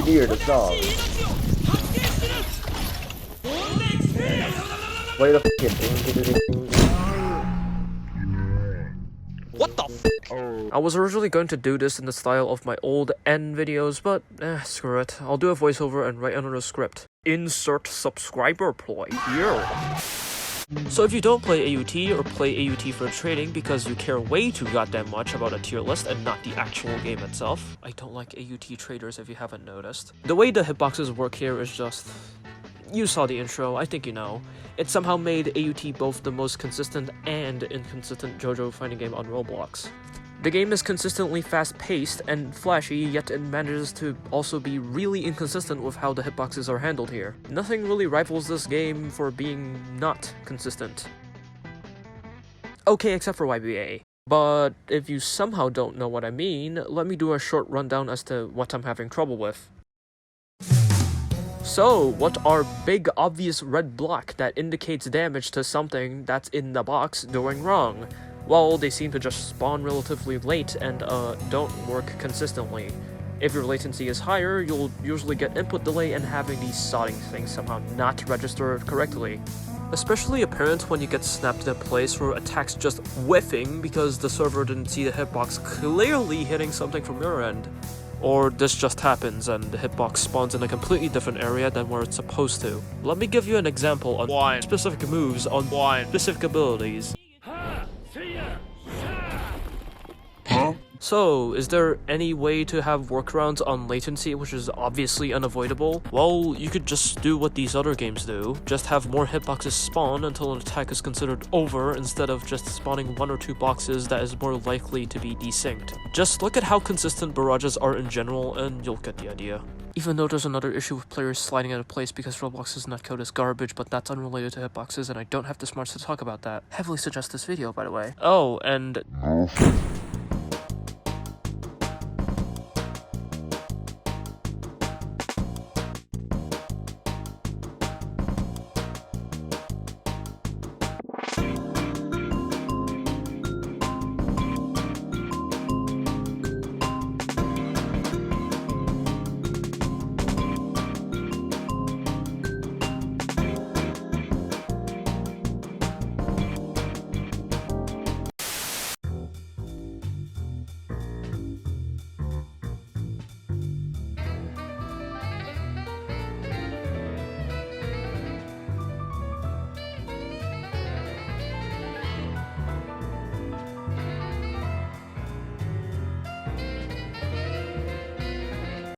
could hear the song. Wait a fucking. What the f? I was originally going to do this in the style of my old N videos, but screw it. I'll do a voiceover and write another script. Insert subscriber ploy here. So if you don't play AUT or play AUT for trading because you care way too goddamn much about a tier list and not the actual game itself, I don't like AUT traders if you haven't noticed. The way the hitboxes work here is just... You saw the intro, I think you know. It somehow made AUT both the most consistent and inconsistent JoJo fighting game on Roblox. The game is consistently fast-paced and flashy, yet it manages to also be really inconsistent with how the hitboxes are handled here. Nothing really rivals this game for being not consistent. Okay, except for YBA. But if you somehow don't know what I mean, let me do a short rundown as to what I'm having trouble with. So, what are big obvious red block that indicates damage to something that's in the box doing wrong? Well, they seem to just spawn relatively late and don't work consistently. If your latency is higher, you'll usually get input delay and having these sodding things somehow not register correctly. Especially apparent when you get snapped in a place where attacks just whiffing because the server didn't see the hitbox clearly hitting something from your end. Or this just happens and the hitbox spawns in a completely different area than where it's supposed to. Let me give you an example on specific moves on specific abilities. So, is there any way to have workarounds on latency, which is obviously unavoidable? Well, you could just do what these other games do. Just have more hitboxes spawn until an attack is considered over instead of just spawning 1 or 2 boxes that is more likely to be desynced. Just look at how consistent barrages are in general and you'll get the idea. Even though there's another issue with players sliding out of place because Roblox's netcode is garbage, but that's unrelated to hitboxes and I don't have the smarts to talk about that. Heavily suggest this video, by the way. Oh, and...